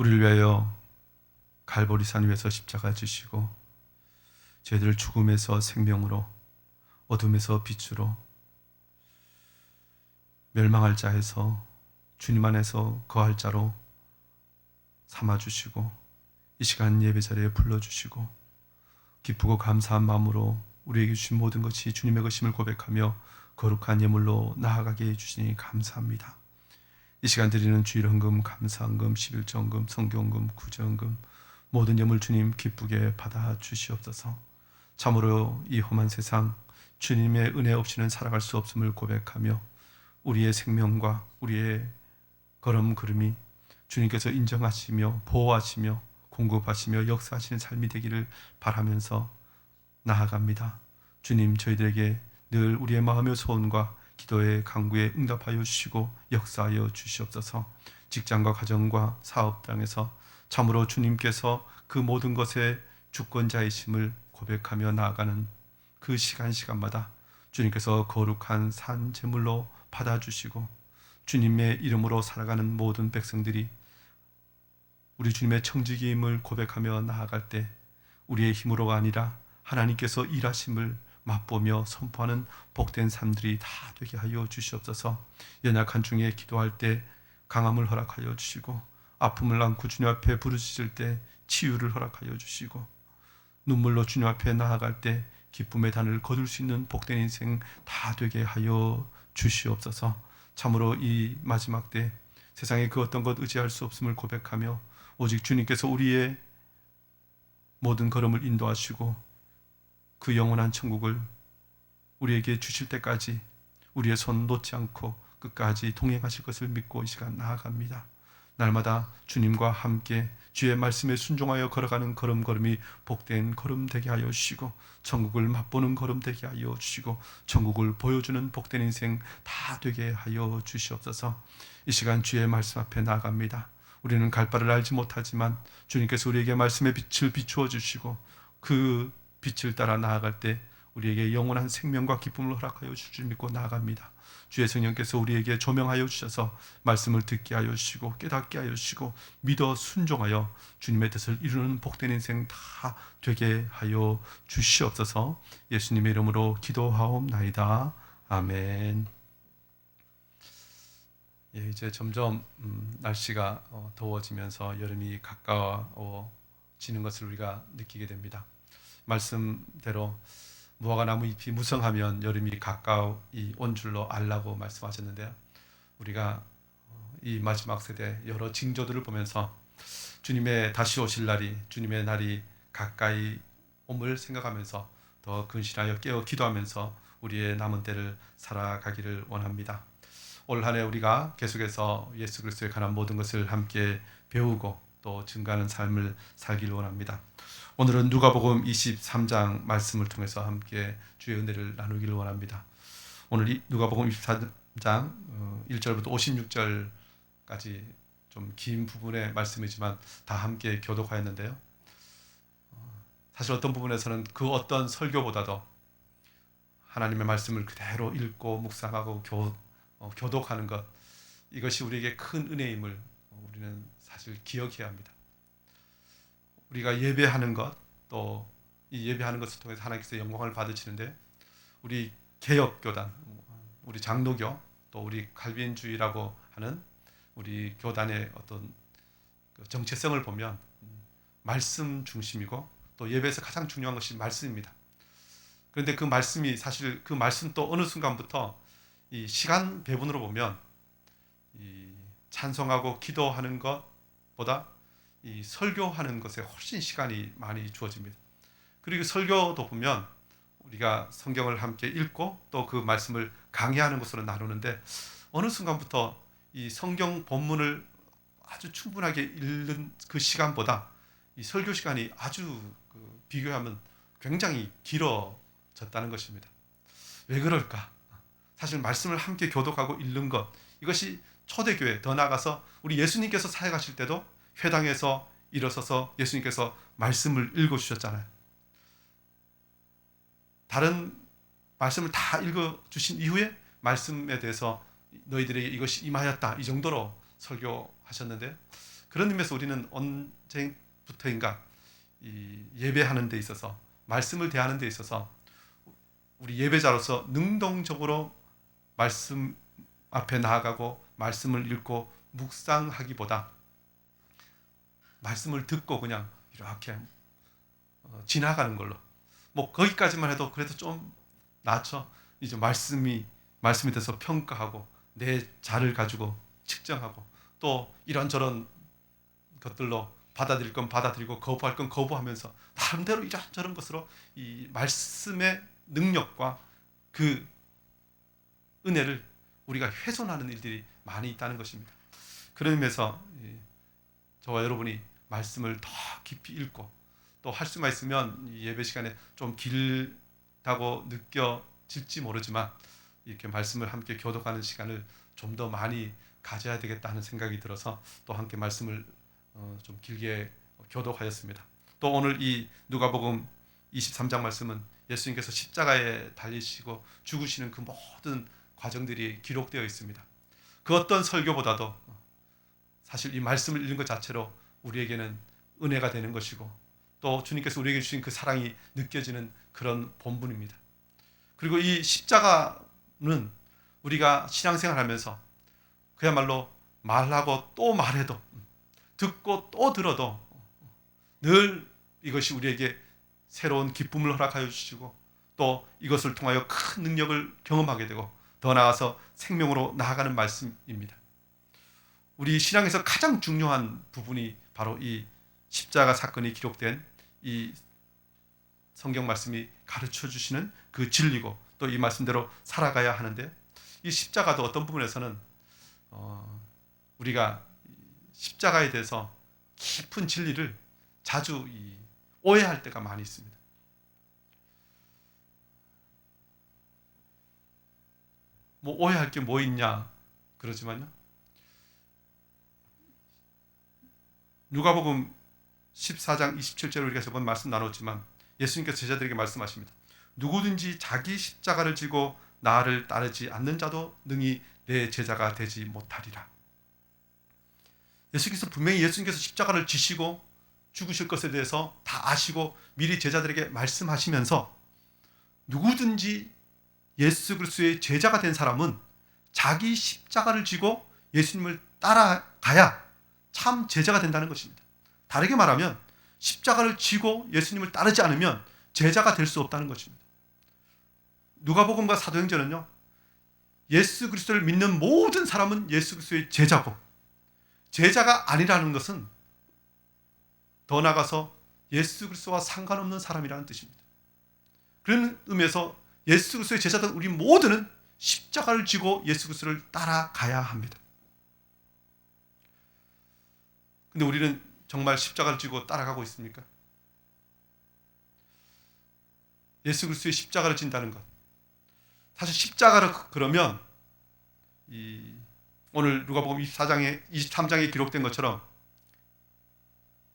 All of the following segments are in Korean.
우리를 위하여 갈보리산 위에서 십자가 지시고 저희들을 죽음에서 생명으로, 어둠에서 빛으로, 멸망할 자에서 주님 안에서 거할 자로 삼아주시고 이 시간 예배 자리에 불러주시고 기쁘고 감사한 마음으로 우리에게 주신 모든 것이 주님의 것임을 고백하며 거룩한 예물로 나아가게 해주시니 감사합니다. 이 시간 드리는 주일헌금, 감사헌금, 11조헌금, 성경헌금, 구제헌금 모든 예물 주님 기쁘게 받아 주시옵소서. 참으로 이 험한 세상 주님의 은혜 없이는 살아갈 수 없음을 고백하며 우리의 생명과 우리의 걸음걸음이 주님께서 인정하시며 보호하시며 공급하시며 역사하시는 삶이 되기를 바라면서 나아갑니다. 주님, 저희들에게 늘 우리의 마음의 소원과 기도의 간구에 응답하여 주시고 역사하여 주시옵소서. 직장과 가정과 사업장에서 참으로 주님께서 그 모든 것의 주권자이심을 고백하며 나아가는 그 시간마다 주님께서 거룩한 산 제물로 받아주시고 주님의 이름으로 살아가는 모든 백성들이 우리 주님의 청지기임을 고백하며 나아갈 때 우리의 힘으로가 아니라 하나님께서 일하심을 맛보며 선포하는 복된 삶들이 다 되게 하여 주시옵소서. 연약한 중에 기도할 때 강함을 허락하여 주시고 아픔을 안고 주님 앞에 부르짖을 때 치유를 허락하여 주시고 눈물로 주님 앞에 나아갈 때 기쁨의 단을 거둘 수 있는 복된 인생 다 되게 하여 주시옵소서. 참으로 이 마지막 때 세상에 그 어떤 것 의지할 수 없음을 고백하며 오직 주님께서 우리의 모든 걸음을 인도하시고 그 영원한 천국을 우리에게 주실 때까지 우리의 손 놓지 않고 끝까지 동행하실 것을 믿고 이 시간 나아갑니다. 날마다 주님과 함께 주의 말씀에 순종하여 걸어가는 걸음걸음이 복된 걸음 되게 하여 주시고 천국을 맛보는 걸음 되게 하여 주시고 천국을 보여주는 복된 인생 다 되게 하여 주시옵소서. 이 시간 주의 말씀 앞에 나아갑니다. 우리는 갈 바를 알지 못하지만 주님께서 우리에게 말씀의 빛을 비추어 주시고 그 빛을 따라 나아갈 때 우리에게 영원한 생명과 기쁨을 허락하여 주실 줄 믿고 나아갑니다. 주의 성령께서 우리에게 조명하여 주셔서 말씀을 듣게 하여 주시고 깨닫게 하여 주시고 믿어 순종하여 주님의 뜻을 이루는 복된 인생 다 되게 하여 주시옵소서. 예수님의 이름으로 기도하옵나이다. 아멘. 예, 이제 점점 날씨가 더워지면서 여름이 가까워지는 것을 우리가 느끼게 됩니다. 말씀대로 무화과 나무 잎이 무성하면 여름이 가까이 온 줄로 알라고 말씀하셨는데요. 우리가 이 마지막 세대 여러 징조들을 보면서 주님의 다시 오실 날이, 주님의 날이 가까이 옴을 생각하면서 더 근신하여 깨어 기도하면서 우리의 남은 때를 살아가기를 원합니다. 올 한 해 우리가 계속해서 예수 그리스도에 관한 모든 것을 함께 배우고 또 증거하는 삶을 살기를 원합니다. 오늘은 누가복음 23장 말씀을 통해서 함께 주의 은혜를 나누기를 원합니다. 오늘 누가복음 23장 1절부터 56절까지 좀 긴 부분의 말씀이지만 다 함께 교독하였는데요. 사실 어떤 부분에서는 그 어떤 설교보다도 하나님의 말씀을 그대로 읽고 묵상하고 교독하는 것, 이것이 우리에게 큰 은혜임을 우리는 사실 기억해야 합니다. 우리가 예배하는 것, 또 이 예배하는 것을 통해서 하나님께서 영광을 받으시는데 우리 개혁교단, 우리 장로교, 또 우리 갈비인주의라고 하는 우리 교단의 어떤 정체성을 보면 말씀 중심이고 또 예배에서 가장 중요한 것이 말씀입니다. 그런데 그 말씀이 사실 그 말씀 또 어느 순간부터 이 시간 배분으로 보면 이 찬송하고 기도하는 것보다 이 설교하는 것에 훨씬 시간이 많이 주어집니다. 그리고 설교도 보면 우리가 성경을 함께 읽고 또 그 말씀을 강의하는 것으로 나누는데 어느 순간부터 이 성경 본문을 아주 충분하게 읽는 그 시간보다 이 설교 시간이 아주 비교하면 굉장히 길어졌다는 것입니다. 왜 그럴까? 사실 말씀을 함께 교독하고 읽는 것, 이것이 초대교회, 더 나아가서 우리 예수님께서 사역하실 때도 회당에서 일어서서 예수님께서 말씀을 읽어주셨잖아요. 다른 말씀을 다 읽어주신 이후에 말씀에 대해서 너희들에게 이것이 임하였다, 이 정도로 설교하셨는데 그런 의미에서 우리는 언제부터인가 이 예배하는 데 있어서, 말씀을 대하는 데 있어서 우리 예배자로서 능동적으로 말씀 앞에 나아가고 말씀을 읽고 묵상하기보다 말씀을 듣고 그냥 이렇게 지나가는 걸로, 뭐 거기까지만 해도 그래도 좀 낫죠. 이제 말씀에 대해서 평가하고 내 자를 가지고 측정하고 또 이런저런 것들로 받아들일 건 받아들이고 거부할 건 거부하면서 나름대로 이런저런 것으로 이 말씀의 능력과 그 은혜를 우리가 훼손하는 일들이 많이 있다는 것입니다. 그런 의미에서 저와 여러분이 말씀을 더 깊이 읽고 또 할 수만 있으면 예배 시간에 좀 길다고 느껴질지 모르지만 이렇게 말씀을 함께 교독하는 시간을 좀 더 많이 가져야 되겠다 하는 생각이 들어서 또 함께 말씀을 좀 길게 교독하였습니다. 또 오늘 이 누가복음 23장 말씀은 예수님께서 십자가에 달리시고 죽으시는 그 모든 과정들이 기록되어 있습니다. 그 어떤 설교보다도 사실 이 말씀을 읽는 것 자체로 우리에게는 은혜가 되는 것이고 또 주님께서 우리에게 주신 그 사랑이 느껴지는 그런 본분입니다. 그리고 이 십자가는 우리가 신앙생활하면서 그야말로 말하고 또 말해도 듣고 또 들어도 늘 이것이 우리에게 새로운 기쁨을 허락하여 주시고 또 이것을 통하여 큰 능력을 경험하게 되고 더 나아가서 생명으로 나아가는 말씀입니다. 우리 신앙에서 가장 중요한 부분이 바로 이 십자가 사건이 기록된 이 성경 말씀이 가르쳐 주시는 그 진리고 또 이 말씀대로 살아가야 하는데, 이 십자가도 어떤 부분에서는 우리가 십자가에 대해서 깊은 진리를 자주 오해할 때가 많이 있습니다. 뭐 오해할 게 뭐 있냐 그러지만요, 누가복음 14장 27절에 우리가 저번 말씀 나눴지만 예수님께서 제자들에게 말씀하십니다. 누구든지 자기 십자가를 지고 나를 따르지 않는 자도 능히 내 제자가 되지 못하리라. 예수님께서 분명히 예수님께서 십자가를 지시고 죽으실 것에 대해서 다 아시고 미리 제자들에게 말씀하시면서 누구든지 예수 그리스도의 제자가 된 사람은 자기 십자가를 지고 예수님을 따라가야 참 제자가 된다는 것입니다. 다르게 말하면 십자가를 지고 예수님을 따르지 않으면 제자가 될 수 없다는 것입니다. 누가복음과 사도행전은요, 예수 그리스도를 믿는 모든 사람은 예수 그리스도의 제자고, 제자가 아니라는 것은 더 나아가서 예수 그리스도와 상관없는 사람이라는 뜻입니다. 그런 의미에서 예수 그리스도의 제자들 우리 모두는 십자가를 지고 예수 그리스도를 따라가야 합니다. 근데 우리는 정말 십자가를 지고 따라가고 있습니까? 예수 그리스도의 십자가를 진다는 것, 사실 십자가를 그러면 오늘 누가복음 23장에 기록된 것처럼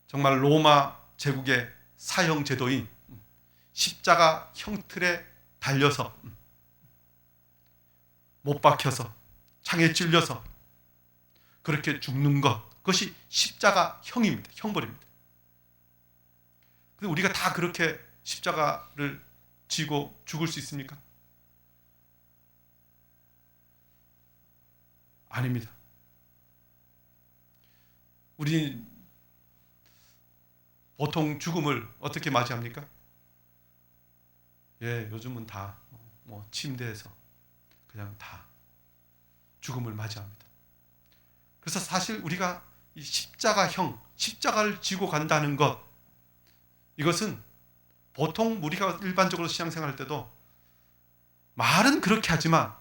정말 로마 제국의 사형 제도인 십자가 형틀에 달려서 못 박혀서 창에 찔려서 그렇게 죽는 것, 그것이 십자가형입니다. 형벌입니다. 근데 우리가 다 그렇게 십자가를 지고 죽을 수 있습니까? 아닙니다. 우리 보통 죽음을 어떻게 맞이합니까? 요즘은 다 침대에서 그냥 다 죽음을 맞이합니다. 그래서 사실 우리가 이 십자가형, 십자가를 지고 간다는 것, 이것은 보통 우리가 일반적으로 신앙생활 할 때도 말은 그렇게 하지만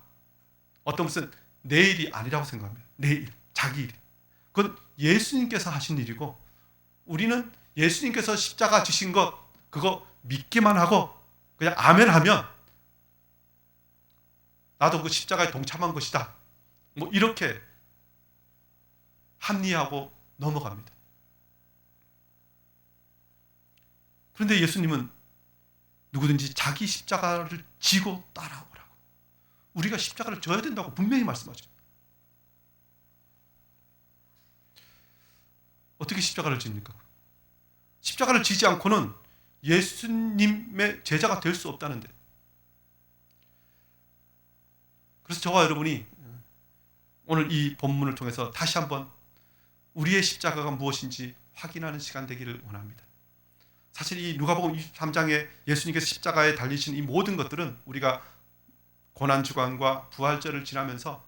어떤 것은 내 일이 아니라고 생각합니다. 내 일, 자기 일. 그건 예수님께서 하신 일이고 우리는 예수님께서 십자가 지신 것 그거 믿기만 하고 그냥 아멘 하면 나도 그 십자가에 동참한 것이다, 뭐 이렇게 합리하고 넘어갑니다. 그런데 예수님은 누구든지 자기 십자가를 지고 따라오라고, 우리가 십자가를 져야 된다고 분명히 말씀하십니다. 어떻게 십자가를 집니까? 십자가를 지지 않고는 예수님의 제자가 될 수 없다는데. 그래서 저와 여러분이 오늘 이 본문을 통해서 다시 한번 우리의 십자가가 무엇인지 확인하는 시간 되기를 원합니다. 사실 이 누가복음 23장에 예수님께서 십자가에 달리신 이 모든 것들은 우리가 고난주간과 부활절을 지나면서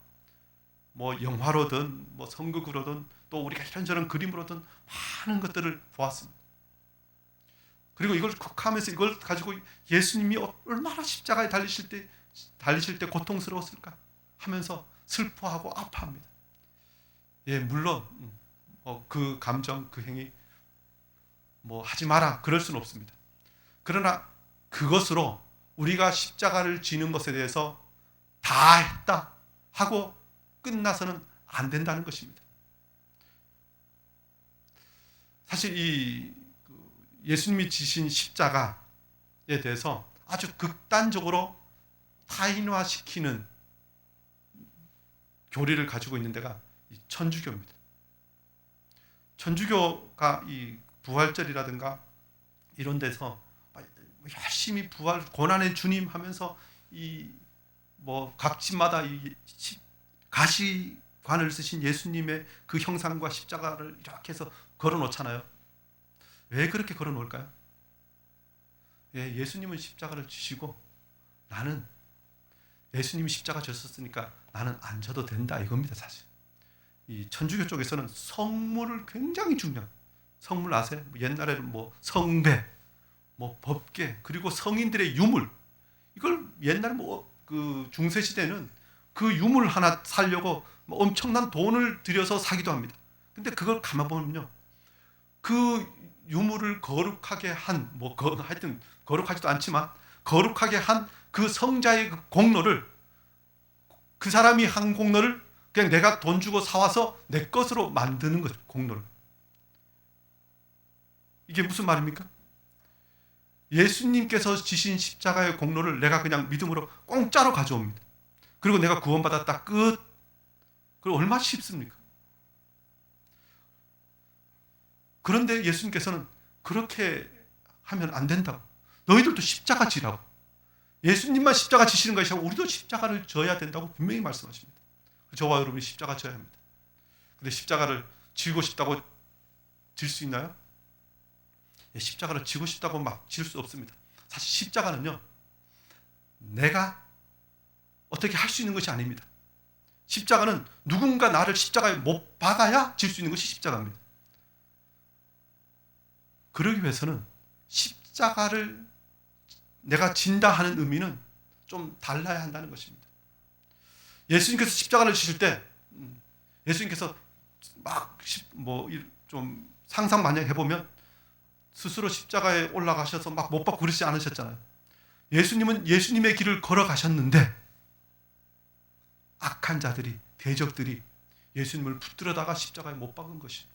뭐 영화로든 뭐 성극으로든 또 우리가 이런저런 그림으로든 많은 것들을 보았습니다. 그리고 이걸 하면서 이걸 가지고 예수님이 얼마나 십자가에 달리실 때 고통스러웠을까 하면서 슬퍼하고 아파합니다. 예, 물론 그 감정, 그 행위 뭐 하지 마라 그럴 수는 없습니다. 그러나 그것으로 우리가 십자가를 지는 것에 대해서 다 했다 하고 끝나서는 안 된다는 것입니다. 사실 이 예수님이 지신 십자가에 대해서 아주 극단적으로 타인화시키는 교리를 가지고 있는 데가 천주교입니다. 천주교가 이 부활절이라든가 이런 데서 열심히 부활 고난의 주님 하면서 이 뭐 각 집마다 이 가시관을 쓰신 예수님의 그 형상과 십자가를 이렇게 해서 걸어 놓잖아요. 왜 그렇게 걸어 놓을까요? 예, 예수님은 십자가를 지시고 나는 예수님이 십자가 졌었으니까 나는 안 져도 된다 이겁니다. 사실 이 천주교 쪽에서는 성물을 굉장히 중요한 성물 아세요? 옛날에는 뭐 성배, 뭐 법계 그리고 성인들의 유물 이걸 옛날 그 중세 시대는 그 유물 하나 사려고 뭐 엄청난 돈을 들여서 사기도 합니다. 근데 그걸 가만 보면요, 그 유물을 거룩하게 한 하여튼 거룩하지도 않지만 거룩하게 한 그 성자의 그 공로를 그 사람이 한 공로를 그냥 내가 돈 주고 사와서 내 것으로 만드는 거죠. 공로를. 이게 무슨 말입니까? 예수님께서 지신 십자가의 공로를 내가 그냥 믿음으로 공짜로 가져옵니다. 그리고 내가 구원받았다 끝. 그리고 얼마나 쉽습니까? 그런데 예수님께서는 그렇게 하면 안 된다고. 너희들도 십자가 지라고. 예수님만 십자가 지시는 것이 아니고 우리도 십자가를 져야 된다고 분명히 말씀하십니다. 저와 여러분이 십자가 져야 합니다. 근데 십자가를 지고 싶다고 질 수 있나요? 십자가를 지고 싶다고 막 질 수 없습니다. 사실 십자가는요, 내가 어떻게 할 수 있는 것이 아닙니다. 십자가는 누군가 나를 십자가에 못 박아야 질 수 있는 것이 십자가입니다. 그러기 위해서는 십자가를 내가 진다 하는 의미는 좀 달라야 한다는 것입니다. 예수님께서 십자가를 지실 때 예수님께서 막 좀 상상마냥 해보면 스스로 십자가에 올라가셔서 막 못 박고 그러지 않으셨잖아요. 예수님은 예수님의 길을 걸어가셨는데 악한 자들이, 대적들이 예수님을 붙들어다가 십자가에 못 박은 것입니다.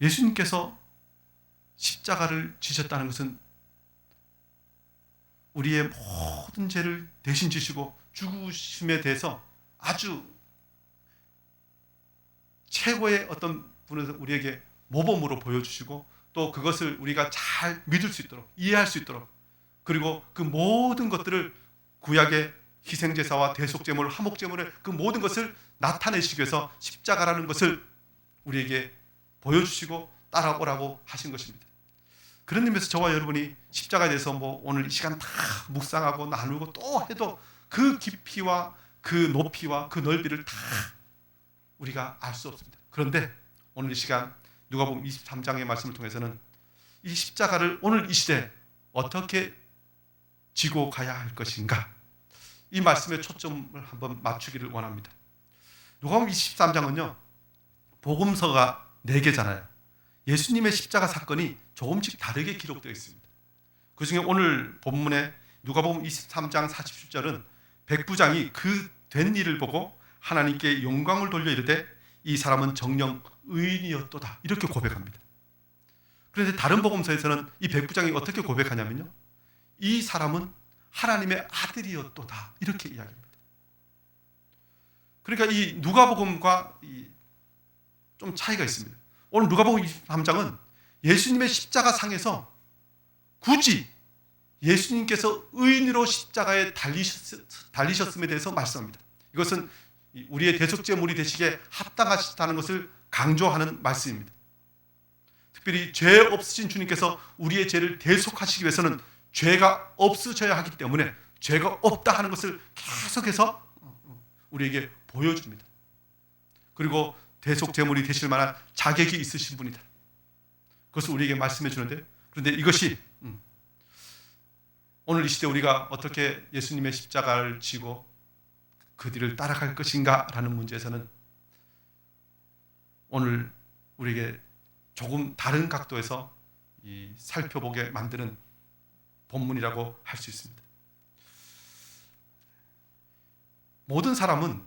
예수님께서 십자가를 지셨다는 것은 우리의 모든 죄를 대신 지시고 죽으심에 대해서 아주 최고의 어떤 분을 우리에게 모범으로 보여주시고 또 그것을 우리가 잘 믿을 수 있도록 이해할 수 있도록 그리고 그 모든 것들을 구약의 희생제사와 대속제물, 화목제물의 그 모든 것을 나타내시기 위해서 십자가라는 것을 우리에게 보여주시고 따라오라고 하신 것입니다. 그런 의미에서 저와 여러분이 십자가에 대해서 오늘 이 시간 다 묵상하고 나누고 또 해도 그 깊이와 그 높이와 그 넓이를 다 우리가 알 수 없습니다. 그런데 오늘 이 시간 누가복음 23장의 말씀을 통해서는 이 십자가를 오늘 이 시대에 어떻게 지고 가야 할 것인가, 이 말씀에 초점을 한번 맞추기를 원합니다. 누가복음 23장은요 복음서가 4개잖아요. 예수님의 십자가 사건이 조금씩 다르게 기록되어 있습니다. 그 중에 오늘 본문에 누가복음 23장 47절은 백부장이 그 된 일을 보고 하나님께 영광을 돌려 이르되 이 사람은 정녕 의인이었도다 이렇게 고백합니다. 그런데 다른 복음서에서는 이 백부장이 어떻게 고백하냐면요, 이 사람은 하나님의 아들이었도다 이렇게 이야기합니다. 그러니까 이 누가복음과 이 좀 차이가 있습니다. 오늘 누가복음 23장은 예수님의 십자가 상에서 굳이 예수님께서 의인으로 십자가에 달리셨음에 대해서 말씀합니다. 이것은 우리의 대속제물이 되시기에 합당하시다는 것을 강조하는 말씀입니다. 특별히 죄 없으신 주님께서 우리의 죄를 대속하시기 위해서는 죄가 없으셔야 하기 때문에 죄가 없다 하는 것을 계속해서 우리에게 보여줍니다. 그리고 대속제물이 되실 만한 자격이 있으신 분이다. 그것을 우리에게 말씀해 주는데, 그런데 이것이 오늘 이 시대 우리가 어떻게 예수님의 십자가를 지고 그 뒤를 따라갈 것인가 라는 문제에서는 오늘 우리에게 조금 다른 각도에서 살펴보게 만드는 본문이라고 할 수 있습니다. 모든 사람은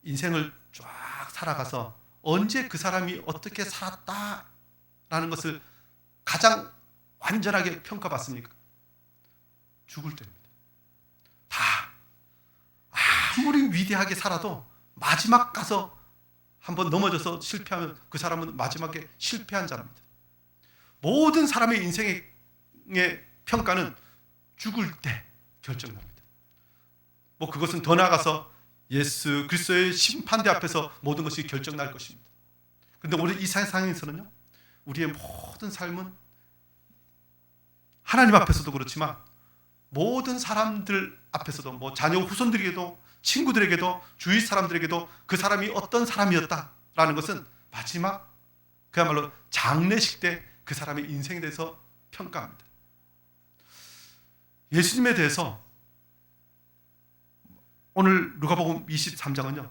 인생을 쫙 살아가서 언제 그 사람이 어떻게 살았다라는 것을 가장 완전하게 평가받습니까? 죽을 때입니다. 다 아무리 위대하게 살아도 마지막 가서 한번 넘어져서 실패하면 그 사람은 마지막에 실패한 자랍니다. 모든 사람의 인생의 평가는 죽을 때 결정납니다. 그것은 더 나아가서 예수 그리스도의 심판대 앞에서 모든 것이 결정날 것입니다. 그런데 오늘 이 세상에서는요, 우리의 모든 삶은 하나님 앞에서도 그렇지만 모든 사람들 앞에서도 자녀 후손들에게도 친구들에게도 주위 사람들에게도 그 사람이 어떤 사람이었다라는 것은 마지막 그야말로 장례식 때 그 사람의 인생에 대해서 평가합니다. 예수님에 대해서 오늘 누가복음 23장은요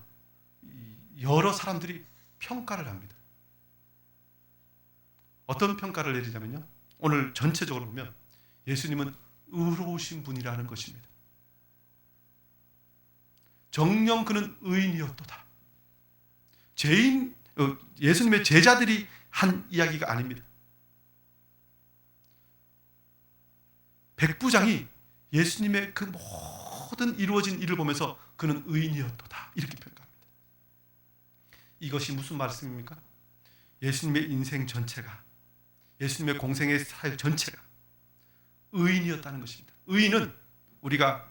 여러 사람들이 평가를 합니다. 어떤 평가를 내리냐면요, 오늘 전체적으로 보면 예수님은 의로우신 분이라는 것입니다. 정녕 그는 의인이었도다. 예수님의 제자들이 한 이야기가 아닙니다. 백부장이 예수님의 그 모든 이루어진 일을 보면서 그는 의인이었도다 이렇게 평가합니다. 이것이 무슨 말씀입니까? 예수님의 인생 전체가, 예수님의 공생의 사역 전체가 의인이었다는 것입니다. 의인은 우리가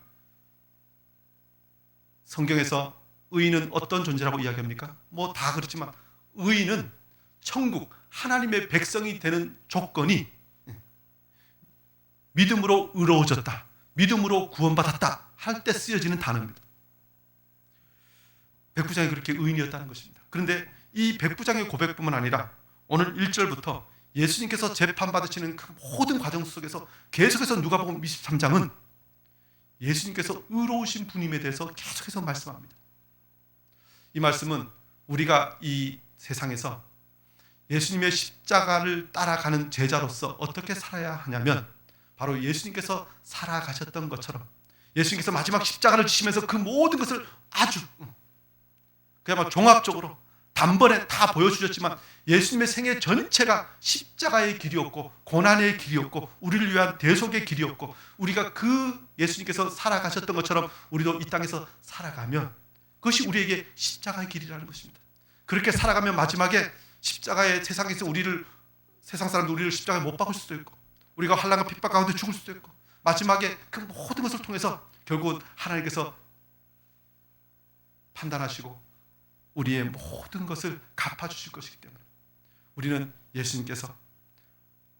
성경에서 의인은 어떤 존재라고 이야기합니까? 다 그렇지만 의인은 천국 하나님의 백성이 되는 조건이 믿음으로 의로워졌다, 믿음으로 구원받았다 할 때 쓰여지는 단어입니다. 백부장이 그렇게 의인이었다는 것입니다. 그런데 이 백부장의 고백뿐만 아니라 오늘 1절부터 예수님께서 재판받으시는 그 모든 과정 속에서 계속해서 누가복음 23장은 예수님께서 의로우신 분임에 대해서 계속해서 말씀합니다. 이 말씀은 우리가 이 세상에서 예수님의 십자가를 따라가는 제자로서 어떻게 살아야 하냐면 바로 예수님께서 살아가셨던 것처럼 예수님께서 마지막 십자가를 지시면서 그 모든 것을 아주 그야말로 종합적으로 단번에 다 보여주셨지만 예수님의 생애 전체가 십자가의 길이었고 고난의 길이었고 우리를 위한 대속의 길이었고 우리가 그 예수님께서 살아가셨던 것처럼 우리도 이 땅에서 살아가면 그것이 우리에게 십자가의 길이라는 것입니다. 그렇게 살아가면 마지막에 십자가의 세상에서 세상 사람들 우리를 십자가에 못 박을 수도 있고 우리가 환난과 핍박 가운데 죽을 수도 있고 마지막에 그 모든 것을 통해서 결국은 하나님께서 판단하시고 우리의 모든 것을 갚아주실 것이기 때문에 우리는 예수님께서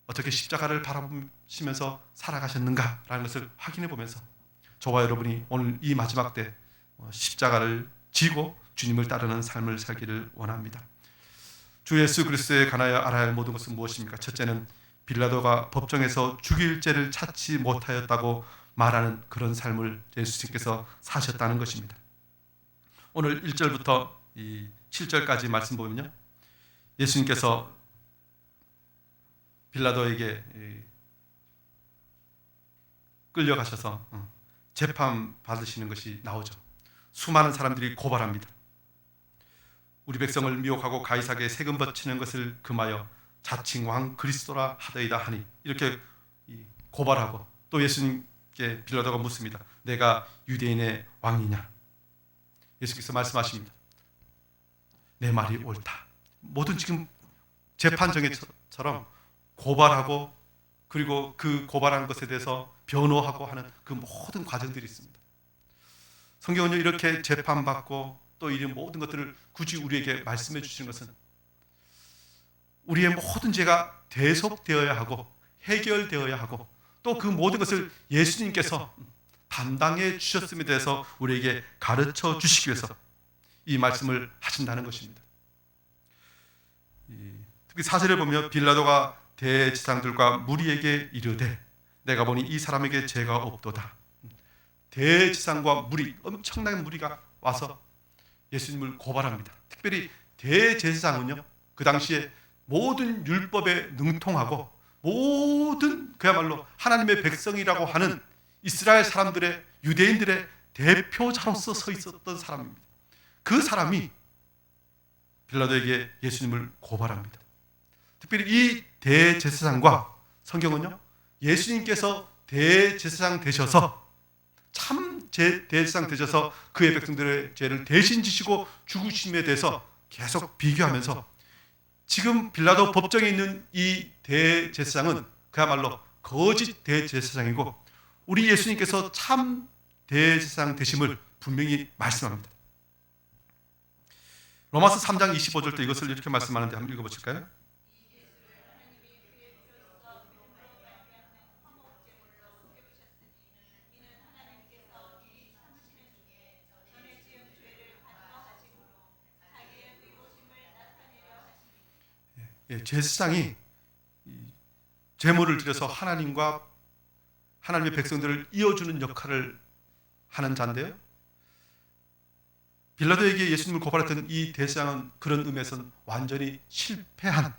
어떻게 십자가를 바라보시면서 살아가셨는가라는 것을 확인해 보면서 저와 여러분이 오늘 이 마지막 때 십자가를 지고 주님을 따르는 삶을 살기를 원합니다. 주 예수 그리스도에 관하여 알아야 할 모든 것은 무엇입니까? 첫째는 빌라도가 법정에서 죽일 죄를 찾지 못하였다고 말하는 그런 삶을 예수님께서 사셨다는 것입니다. 오늘 1절부터 7절까지 말씀 보면요, 예수님께서 빌라도에게 끌려가셔서 재판 받으시는 것이 나오죠. 수많은 사람들이 고발합니다. 우리 백성을 미혹하고 가이사에게 세금 바치는 것을 금하여 자칭 왕 그리스도라 하더이다 하니 이렇게 고발하고 또 예수님께 빌라도가 묻습니다. 내가 유대인의 왕이냐? 예수께서 말씀하십니다. 내 말이 옳다. 모든 지금 재판정에처럼 고발하고 그리고 그 고발한 것에 대해서 변호하고 하는 그 모든 과정들이 있습니다. 성경은요, 이렇게 재판받고 또 이런 모든 것들을 굳이 우리에게 말씀해 주시는 것은 우리의 모든 죄가 대속되어야 하고 해결되어야 하고 또 그 모든 것을 예수님께서 담당해 주셨음에 대해서 우리에게 가르쳐 주시기 위해서 이 말씀을 하신다는 것입니다. 특히 4절에 보면 빌라도가 대제사장들과 무리에게 이르되 내가 보니 이 사람에게 죄가 없도다. 대제사장과 무리, 엄청난 무리가 와서 예수님을 고발합니다. 특별히 대제사장은요, 그 당시에 모든 율법에 능통하고 모든 그야말로 하나님의 백성이라고 하는 이스라엘 사람들의, 유대인들의 대표자로서 서 있었던 사람입니다. 그 사람이 빌라도에게 예수님을 고발합니다. 특별히 이 대제사장과 성경은요, 예수님께서 대제사장 되셔서 대제사장 되셔서 그의 백성들의 죄를 대신 지시고 죽으심에 대해서 계속 비교하면서 지금 빌라도 법정에 있는 이 대제사장은 그야말로 거짓 대제사장이고 우리 예수님께서 참 대제사장 되심을 분명히 말씀합니다. 로마서 3장 25절 때 이것을 이렇게 말씀하는데 한번 읽어보실까요? 제사장이 제물을 드려서 하나님과 하나님의 백성들을 이어주는 역할을 하는 자인데요, 빌라도에게 예수님을 고발했던 이 대제사장은 그런 의미에서는 완전히 실패한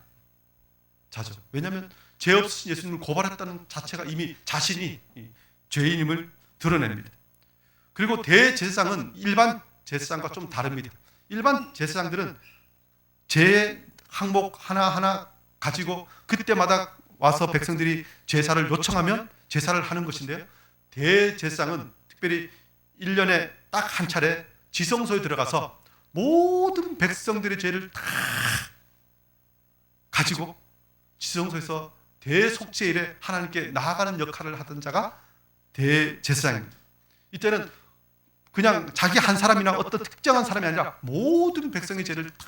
자죠. 왜냐하면 죄 없으신 예수님을 고발했다는 자체가 이미 자신이 죄인임을 드러냅니다. 그리고 대제사장은 일반 제사장과 좀 다릅니다. 일반 제사장들은 죄 항목 하나하나 가지고 그때마다 와서 백성들이 제사를 요청하면 제사를 하는 것인데요, 대제사장은 특별히 1년에 딱 한 차례 지성소에 들어가서 모든 백성들의 죄를 다 가지고 지성소에서 대속죄일에 하나님께 나아가는 역할을 하던 자가 대제사장입니다. 이때는 그냥 자기 한 사람이나 어떤 특정한 사람이 아니라 모든 백성의 죄를 다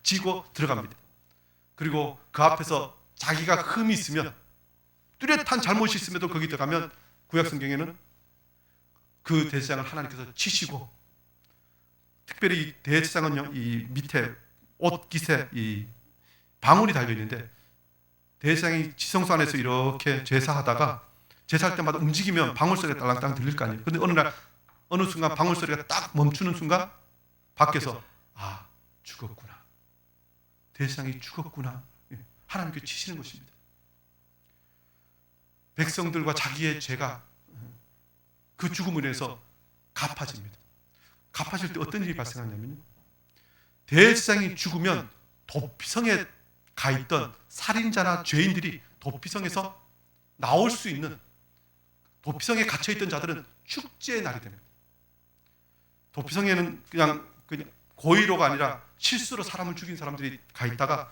지고 들어갑니다. 그리고 그 앞에서 자기가 흠이 있으면, 뚜렷한 잘못이 있음에도 거기 들어가면 구약 성경에는 그 대제사장을 하나님께서 치시고, 특별히 이 대제사장은요, 이 밑에 옷깃에 이 방울이 달려 있는데 대제사장이 지성소 안에서 이렇게 제사하다가 제사할 때마다 움직이면 방울 소리가 딸랑딸랑 들릴 거 아니에요. 그런데 어느 순간 방울 소리가 딱 멈추는 순간 밖에서 죽었구나, 대제사장이 죽었구나, 하나님께 치시는 것입니다. 백성들과 자기의 죄가 그 죽음으로 인해서 갚아집니다. 갚아질 때 어떤 일이 발생하냐면요, 대제사장이 죽으면 도피성에 가 있던 살인자나 죄인들이 도피성에서 나올 수 있는, 도피성에 갇혀 있던 자들은 축제의 날이 됩니다. 도피성에는 그냥 고의로가 아니라 실수로 사람을 죽인 사람들이 가 있다가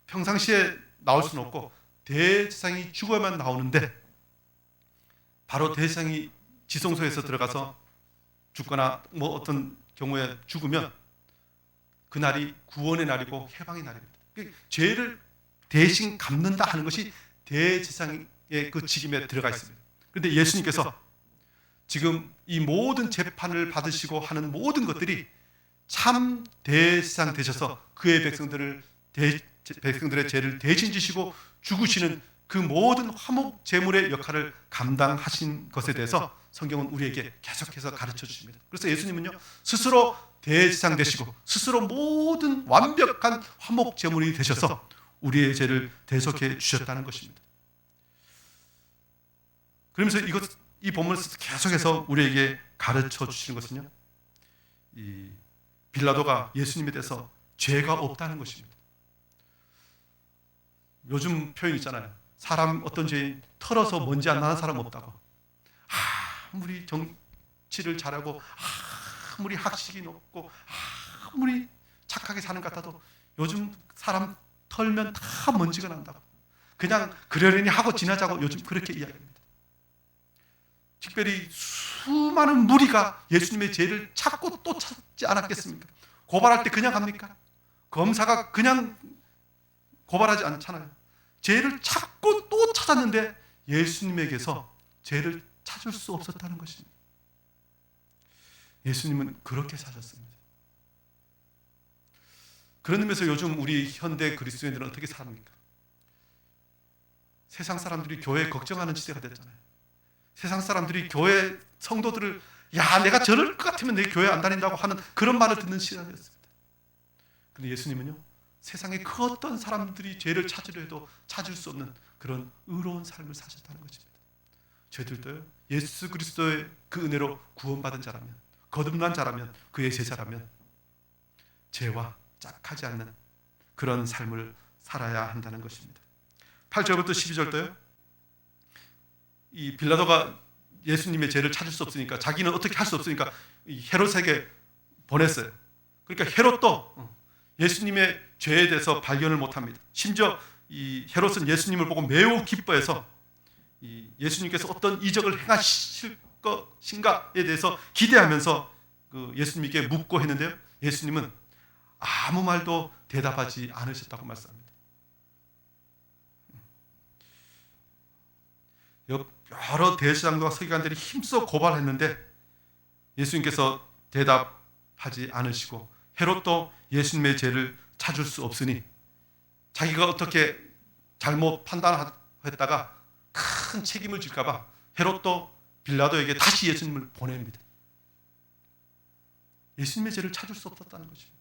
평상시에 나올 수는 없고 대제사장이 죽어야만 나오는데, 바로 대제사장이 지성소에서 들어가서 죽거나 뭐 어떤 경우에 죽으면 그날이 구원의 날이고 해방의 날입니다. 죄를 대신 갚는다 하는 것이 대제사장의 그 직임에 들어가 있습니다. 그런데 예수님께서 지금 이 모든 재판을 받으시고 하는 모든 것들이 참 대제사장 되셔서 그의 백성들의 죄를 대신 지시고 죽으시는 그 모든 화목 제물의 역할을 감당하신 것에 대해서 성경은 우리에게 계속해서 가르쳐 주십니다. 그래서 예수님은요, 스스로 대제사장 되시고 스스로 모든 완벽한 화목 제물이 되셔서 우리의 죄를 대속해 주셨다는 것입니다. 그러면서 이 본문에서 계속해서 우리에게 가르쳐 주시는 것은요, 이 빌라도가 예수님에 대해서 죄가 없다는 것입니다. 요즘 표현 있잖아요. 사람 어떤 죄인 털어서 먼지 안 나는 사람 없다고. 아무리 정치를 잘하고 아무리 학식이 높고 아무리 착하게 사는 것 같아도 요즘 사람 털면 다 먼지가 난다고. 그냥 그러려니 하고 지나자고 요즘 그렇게 이야기합니다. 특별히 수많은 무리가 예수님의 죄를 찾고 또 찾지 않았겠습니까? 고발할 때 그냥 합니까? 검사가 그냥 고발하지 않잖아요. 죄를 찾고 또 찾았는데 예수님에게서 죄를 찾을 수 없었다는 것입니다. 예수님은 그렇게 사셨습니다. 그런 의미에서 요즘 우리 현대 그리스도인들은 어떻게 삽니까? 세상 사람들이 교회 걱정하는 시대가 됐잖아요. 세상 사람들이 교회 성도들을 내가 저럴 것 같으면 내 교회 안 다닌다고 하는 그런 말을 듣는 시간이었습니다. 그런데 예수님은요, 세상에 그 어떤 사람들이 죄를 찾으려 해도 찾을 수 없는 그런 의로운 삶을 사셨다는 것입니다. 저희들도요, 예수 그리스도의 그 은혜로 구원받은 자라면, 거듭난 자라면, 그의 제자라면 죄와 짝하지 않는 그런 삶을 살아야 한다는 것입니다. 8절부터 12절도요, 이 빌라도가 예수님의 죄를 찾을 수 없으니까, 자기는 어떻게 할 수 없으니까 헤롯에게 보냈어요. 그러니까 헤롯도 예수님의 죄에 대해서 발견을 못합니다. 심지어 이 헤롯은 예수님을 보고 매우 기뻐해서 이 예수님께서 어떤 이적을 행하실 것인가에 대해서 기대하면서 그 예수님께 묻고 했는데요, 예수님은 아무 말도 대답하지 않으셨다고 말씀합니다. 여러 대제사장과 서기관들이 힘써 고발했는데 예수님께서 대답하지 않으시고, 헤롯도 예수님의 죄를 찾을 수 없으니 자기가 어떻게 잘못 판단했다가 큰 책임을 질까 봐 헤롯도 빌라도에게 다시 예수님을 보냅니다. 예수님의 죄를 찾을 수 없었다는 것입니다.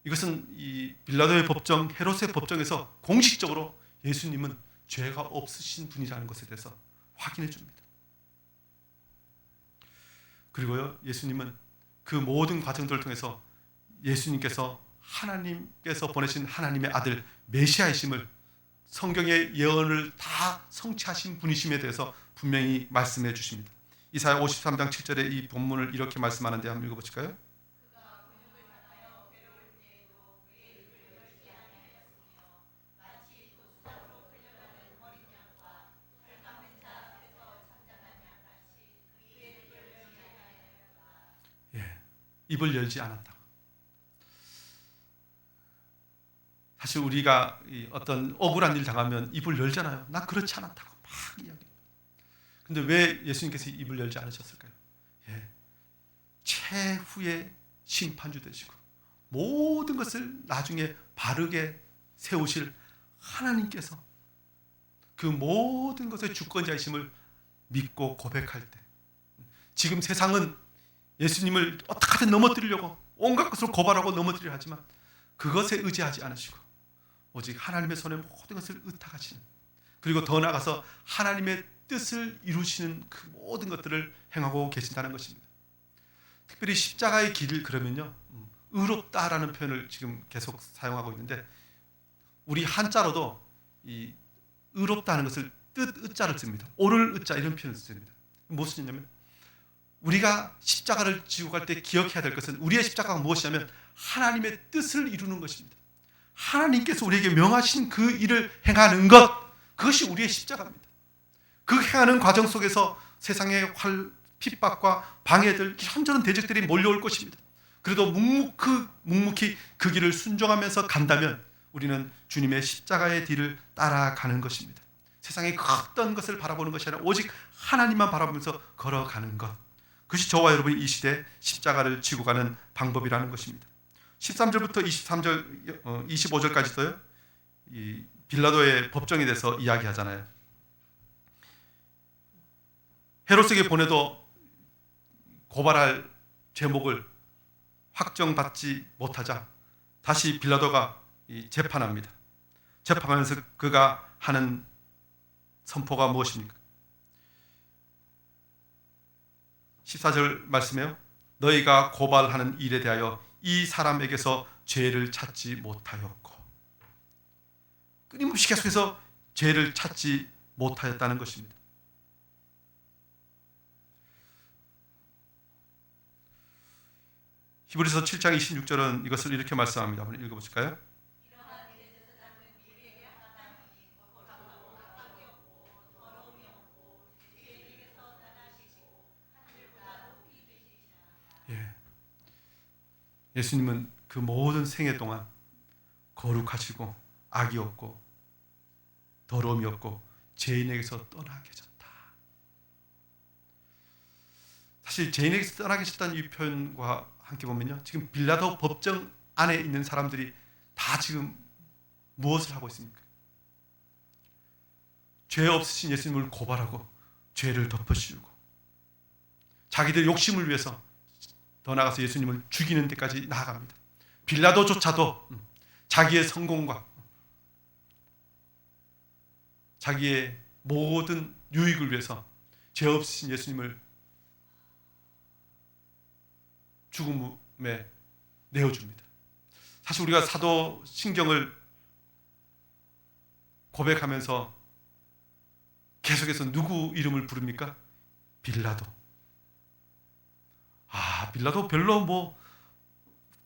이것은 이 빌라도의 법정, 헤롯의 법정에서 공식적으로 예수님은 죄가 없으신 분이라는 것에 대해서 확인해 줍니다. 그리고요, 예수님은 그 모든 과정들을 통해서 예수님께서 하나님께서 보내신 하나님의 아들 메시아이심을, 성경의 예언을 다 성취하신 분이심에 대해서 분명히 말씀해 주십니다. 이사야 53장 7절에 이 본문을 이렇게 말씀하는데 한번 읽어보실까요? 입을 열지 않았다. 사실 우리가 어떤 억울한 일 당하면 입을 열잖아요. 나 그렇지 않았다고 막 이야기합니다. 근데 왜 예수님께서 입을 열지 않으셨을까요? 최후의 심판주 되시고 모든 것을 나중에 바르게 세우실 하나님께서 그 모든 것의 주권자이심을 믿고 고백할 때, 지금 세상은 예수님을 어떻게든 넘어뜨리려고 온갖 것을 고발하고 넘어뜨리려 하지만 그것에 의지하지 않으시고 오직 하나님의 손에 모든 것을 의탁하시는, 그리고 더 나아가서 하나님의 뜻을 이루시는 그 모든 것들을 행하고 계신다는 것입니다. 특별히 십자가의 길을 그러면요, 의롭다라는 표현을 지금 계속 사용하고 있는데, 우리 한자로도 이 의롭다는 것을 뜻 의자를 씁니다. 오를 의자 이런 표현을 씁니다. 무슨 얘기냐면, 우리가 십자가를 지고 갈 때 기억해야 될 것은, 우리의 십자가가 무엇이냐면 하나님의 뜻을 이루는 것입니다. 하나님께서 우리에게 명하신 그 일을 행하는 것, 그것이 우리의 십자가입니다. 그 행하는 과정 속에서 세상의 핍박과 방해들, 이런저런 대적들이 몰려올 것입니다. 그래도 묵묵히 그 길을 순종하면서 간다면 우리는 주님의 십자가의 뒤를 따라가는 것입니다. 세상의 어떤 것을 바라보는 것이 아니라 오직 하나님만 바라보면서 걸어가는 것, 그것이 저와 여러분이 이 시대에 십자가를 지고 가는 방법이라는 것입니다. 13절부터 25절까지도요, 이 빌라도의 법정에 대해서 이야기하잖아요. 헤롯에게 보내도 고발할 제목을 확정받지 못하자 다시 빌라도가 재판합니다. 재판하면서 그가 하는 선포가 무엇입니까? 14절 말씀에요, 너희가 고발하는 일에 대하여 이 사람에게서 죄를 찾지 못하였고, 끊임없이 계속해서 죄를 찾지 못하였다는 것입니다. 히브리서 7장 26절은 이것을 이렇게 말씀합니다. 한번 읽어보실까요? 예. 예수님은 그 모든 생애 동안 거룩하시고 악이 없고 더러움이 없고 죄인에게서 떠나 계셨다. 사실 죄인에게서 떠나 계셨다는 이 표현과 함께 보면요, 지금 빌라도 법정 안에 있는 사람들이 다 지금 무엇을 하고 있습니까? 죄 없으신 예수님을 고발하고 죄를 덮어씌우고 자기들 욕심을 위해서 더 나아가서 예수님을 죽이는 데까지 나아갑니다. 빌라도조차도 자기의 성공과 자기의 모든 유익을 위해서 죄 없으신 예수님을 죽음에 내어줍니다. 사실 우리가 사도신경을 고백하면서 계속해서 누구 이름을 부릅니까? 빌라도. 빌라도 별로 뭐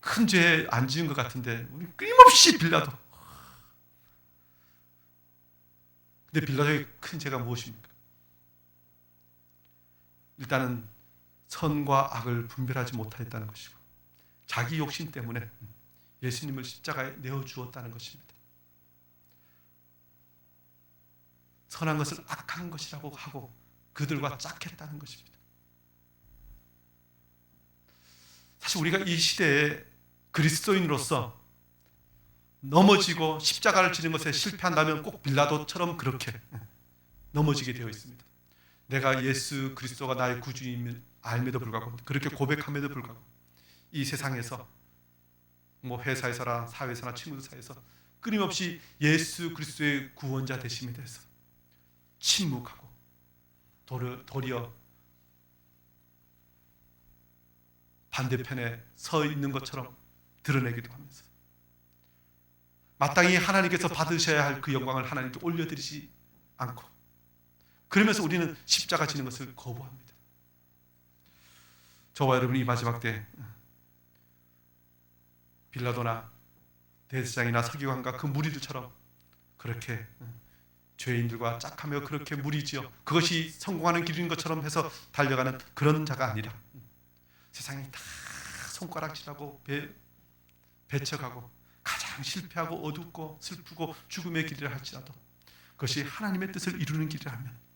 큰 죄 안 지은 것 같은데 우리 끊임없이 빌라도. 근데 빌라도의 큰 죄가 무엇입니까? 일단은 선과 악을 분별하지 못하였다는 것이고 자기 욕심 때문에 예수님을 십자가에 내어주었다는 것입니다. 선한 것을 악한 것이라고 하고 그들과 짝했다는 것입니다. 사실 우리가 이 시대에 그리스도인으로서 넘어지고 십자가를 지는 것에 실패한다면 꼭 빌라도처럼 그렇게 넘어지게 되어 있습니다. 내가 예수 그리스도가 나의 구주임을 알매도 불구하고 그렇게 고백함에도 불구하고 이 세상에서 뭐 회사에서나 사회에서나 친구들 사이에서 끊임없이 예수 그리스도의 구원자 되심에 대해서 침묵하고 도리어 반대편에 서 있는 것처럼 드러내기도 하면서 마땅히 하나님께서 받으셔야 할 그 영광을 하나님께 올려드리지 않고 그러면서 우리는 십자가 지는 것을 거부합니다. 저와 여러분이 이 마지막 때 빌라도나 대제사장이나 서기관과 그 무리들처럼 그렇게 죄인들과 짝하며 그렇게 무리지어 그것이 성공하는 길인 것처럼 해서 달려가는 그런 자가 아니라 세상이 다 손가락질하고 배척하고 가장 실패하고 어둡고 슬프고 죽음의 길이라 할지라도 그것이 하나님의 뜻을 이루는 길이라면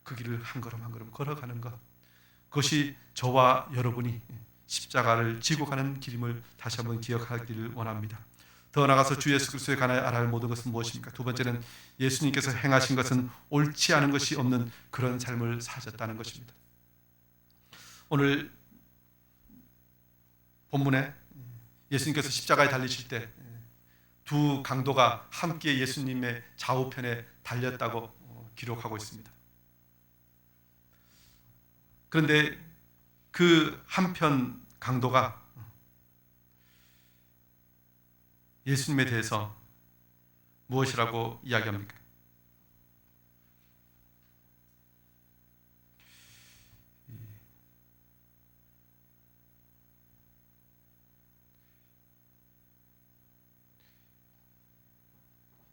그 길을 한 걸음 한 걸음 걸어가는 것, 그것이 저와 여러분이 십자가를 지고 가는 길임을 다시 한번 기억하기를 원합니다. 더 나아가서 주 예수 그리스도에 관하여 알아야 할 모든 것은 무엇입니까? 두 번째는 예수님께서 행하신 것은 옳지 않은 것이 없는 그런 삶을 사셨다는 것입니다. 오늘 본문에 예수님께서 십자가에 달리실 때 두 강도가 함께 예수님의 좌우편에 달렸다고 기록하고 있습니다. 그런데 그 한편 강도가 예수님에 대해서 무엇이라고 이야기합니까?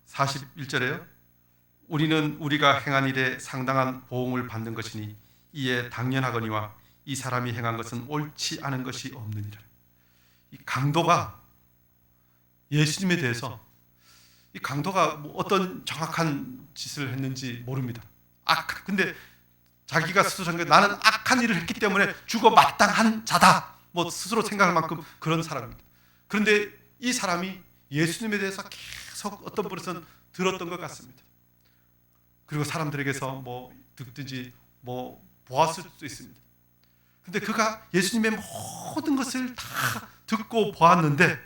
(41절에요) 우리는 우리가 행한 일에 상당한 보응을 받는 것이니 이에 당연하거니와 이 사람이 행한 것은 옳지 않은 것이 없느니라. 이 강도가 예수님에 대해서 이 강도가 어떤 정확한 짓을 했는지 모릅니다. 근데 자기가 스스로 생각해 나는 악한 일을 했기 때문에 죽어 마땅한 자다. 뭐 스스로 생각할 만큼 그런 사람입니다. 그런데 이 사람이 예수님에 대해서 계속 어떤 버릇은 들었던 것 같습니다. 그리고 사람들에게서 뭐 듣든지 뭐 보았을 수도 있습니다. 근데 그가 예수님의 모든 것을 다 듣고 보았는데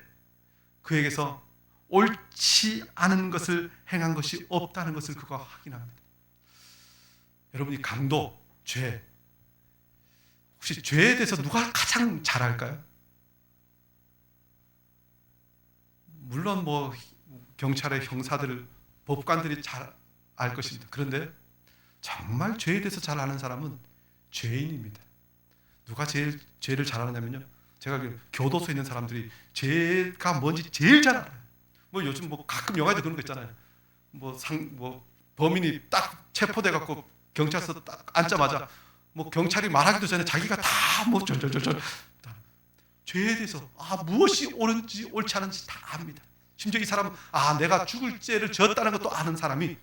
그에게서 옳지 않은 것을 행한 것이 없다는 것을 그가 확인합니다. 여러분이 강도, 죄, 혹시 죄에 대해서 누가 가장 잘 알까요? 물론 뭐 경찰의 형사들, 법관들이 잘 알 것입니다. 그런데 정말 죄에 대해서 잘 아는 사람은 죄인입니다. 누가 제일 죄를 잘 아느냐면요, 제가 교도소에 있는 사람들이 죄가 뭔지 제일 잘 알아요. 뭐 요즘 뭐 가끔 영화에도 그런 거 있잖아요. 뭐 범인이 딱 체포돼 갖고 경찰서 딱 앉자마자 뭐 경찰이 말하기도 전에 자기가 다 뭐 절절절절 죄에 대해서 무엇이 옳은지 옳지 않은지 다 압니다. 심지어 이 사람은 내가 죽을 죄를 졌다는 것도 아는 사람이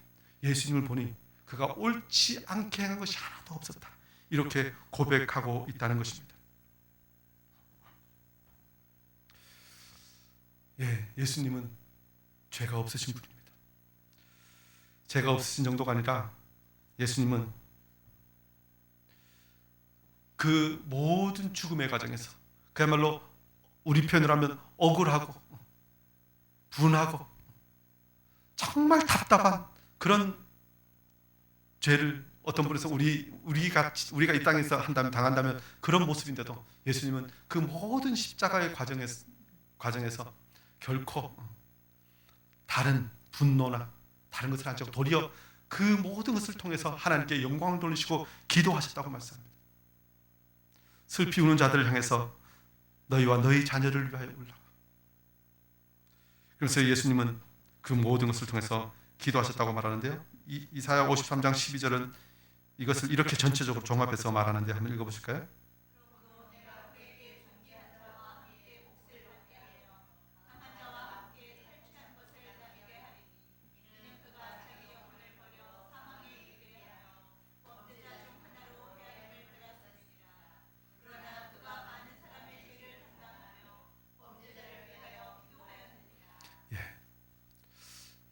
예수님을 보니 그가 옳지 않게 한 것이 하나도 없었다, 이렇게 고백하고 있다는 것입니다. 예수님은 죄가 없으신 분입니다. 죄가 없으신 정도가 아니라 예수님은 그 모든 죽음의 과정에서 그야말로 우리 표현으로 하면 억울하고 분하고 정말 답답한 그런 죄를 어떤 분에서 우리가 이 땅에서 당한다면 그런 모습인데도 예수님은 그 모든 십자가의 과정에서 결코 다른 분노나 다른 것을 하지 않고 도리어 그 모든 것을 통해서 하나님께 영광을 돌리시고 기도하셨다고 말씀합니다. 슬피 우는 자들을 향해서 너희와 너희 자녀를 위하여 울라. 그래서 예수님은 그 모든 것을 통해서 기도하셨다고 말하는데요. 이사야 53장 12절은 이것을 이렇게 전체적으로 종합해서 말하는데 한번 읽어보실까요?